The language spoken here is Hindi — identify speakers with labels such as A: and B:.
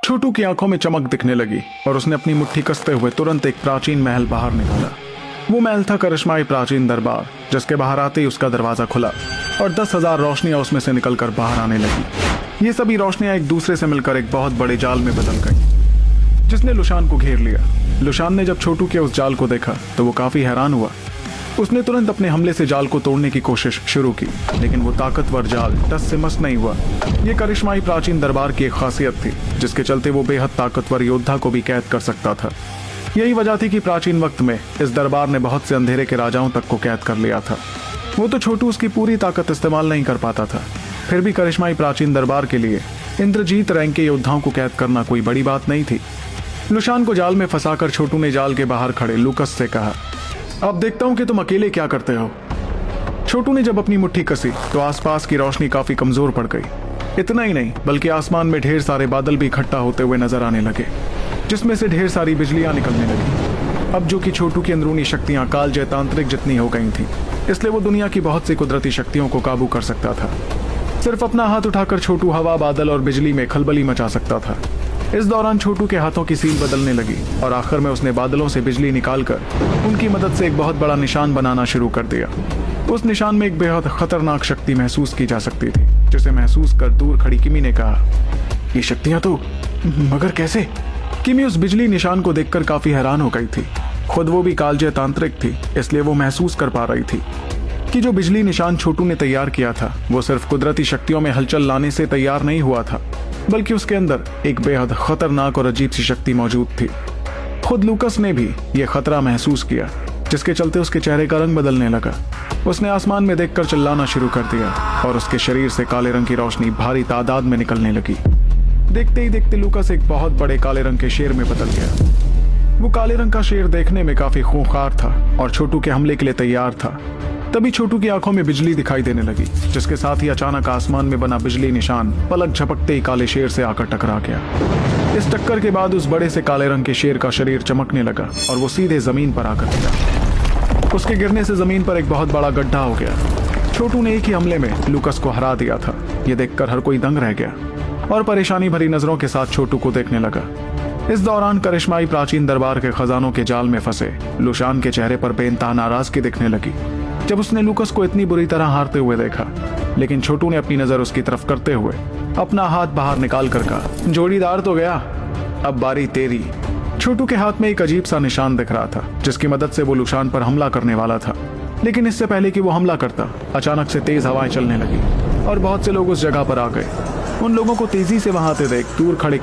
A: छोटू की आंखों में चमक दिखने लगी और उसने अपनी मुट्ठी कसते हुए तुरंत एक प्राचीन महल बाहर निकाला। वो महल था करिश्माई प्राचीन दरबार, जिसके बाहर आते ही उसका दरवाजा खुला और 10,000 रोशनियां उसमें से निकलकर बाहर आने लगी। ये सभी रोशनियां एक दूसरे से मिलकर एक बहुत बड़े जाल में बदल गई, जिसने लुशान को घेर लिया। लुशान ने जब छोटू के उस जाल को देखा तो वो काफी हैरान हुआ। उसने तुरंत अपने हमले से जाल को तोड़ने की कोशिश शुरू की, लेकिन वो ताकतवर जाल टस से मस नहीं हुआ। ये करिश्माई प्राचीन दरबार की एक खासियत थी, जिसके चलते वो बेहद ताकतवर योद्धा को भी कैद कर सकता था। यही वजह थी कि प्राचीन वक्त में इस दरबार ने बहुत से अंधेरे के राजाओं तक को कैद कर लिया था। वो तो छोटू उसकी पूरी ताकत इस्तेमाल नहीं कर पाता था, फिर भी करिश्माई प्राचीन दरबार के लिए इंद्रजीत रैंक के योद्धाओं को कैद करना कोई बड़ी बात नहीं थी। लुशान को जाल में फंसाकर छोटू ने जाल के बाहर खड़े लूकस से कहा, अब देखता हूं कि तुम अकेले क्या करते हो। छोटू ने जब अपनी मुट्ठी कसी तो आसपास की रोशनी काफी कमजोर पड़ गई। इतना ही नहीं, बल्कि आसमान में ढेर सारे बादल भी इकट्ठा होते हुए नजर आने लगे, जिसमें से ढेर सारी बिजलियां निकलने लगी। अब जो कि छोटू की अंदरूनी शक्तियां काल जयतांत्रिक जितनी हो गई थी, इसलिए वो दुनिया की बहुत सी कुदरती शक्तियों को काबू कर सकता था। सिर्फ अपना हाथ उठाकर छोटू हवा, बादल और बिजली में खलबली मचा सकता था। इस दौरान छोटू के हाथों की सील बदलने लगी और आखिर में उसने बादलों से बिजली निकालकर उनकी मदद से एक बहुत बड़ा निशान बनाना शुरू कर दिया। उस निशान में एक बेहद खतरनाक शक्ति महसूस की जा सकती थी, जिसे महसूस कर दूर खड़ी किमी ने कहा, ये शक्तियां तो, मगर कैसे? किमी उस बिजली निशान को देखकर काफी हैरान हो गई थी। खुद वो भी कालजय तांत्रिक थी, इसलिए वो महसूस कर पा रही थी कि जो बिजली निशान छोटू ने तैयार किया था वो सिर्फ कुदरती शक्तियों में हलचल लाने से तैयार नहीं हुआ था, बल्कि उसके अंदर एक बेहद खतरनाक और अजीब सी शक्ति मौजूद थी। खुद लूकस ने भी यह खतरा महसूस किया, जिसके चलते उसके चेहरे का रंग बदलने लगा। उसने आसमान में देखकर चिल्लाना शुरू कर दिया और उसके शरीर से काले रंग की रोशनी भारी तादाद में निकलने लगी। देखते ही देखते लूकस एक बहुत बड़े काले रंग के शेर में बदल गया। वो काले रंग का शेर देखने में काफी खूंखार था और छोटू के हमले के लिए तैयार था। तभी छोटू की आंखों में बिजली दिखाई देने लगी, जिसके साथ ही अचानक आसमान में बना बिजली निशान पलक झपकते ही काले शेर से आकर टकरा गया। इस टक्कर के बाद उस बड़े से काले रंग के शेर का शरीर चमकने लगा और वो सीधे जमीन पर आकर गिरा। उसके गिरने से जमीन पर एक बहुत बड़ा गड्ढा हो गया। छोटू ने एक ही हमले में लूकस को हरा दिया था। ये देखकर हर कोई दंग रह गया और परेशानी भरी नजरों के साथ छोटू को देखने लगा। इस दौरान करिश्माई प्राचीन दरबार के खजानों के जाल में फंसे लुशान के चेहरे पर बेइंतहा नाराजगी दिखने लगी जब उसने लूकस को इतनी बुरी तरह हारते हुए देखा। लेकिन छोटू ने अपनी नजर उसकी तरफ करते हुए अपना हाथ बाहर निकाल कर कहा, जोड़ीदार तो गया, अब बारी तेरी। छोटू के हाथ में एक अजीब सा निशान दिख रहा था, जिसकी मदद से वो लुशान पर हमला करने वाला था। लेकिन इससे पहले कि वो हमला करता, अचानक से तेज हवाएं चलने लगी और बहुत से लोग उस जगह पर आ गए। उन लोगों को तेजी से वहां आते देख दूर खड़े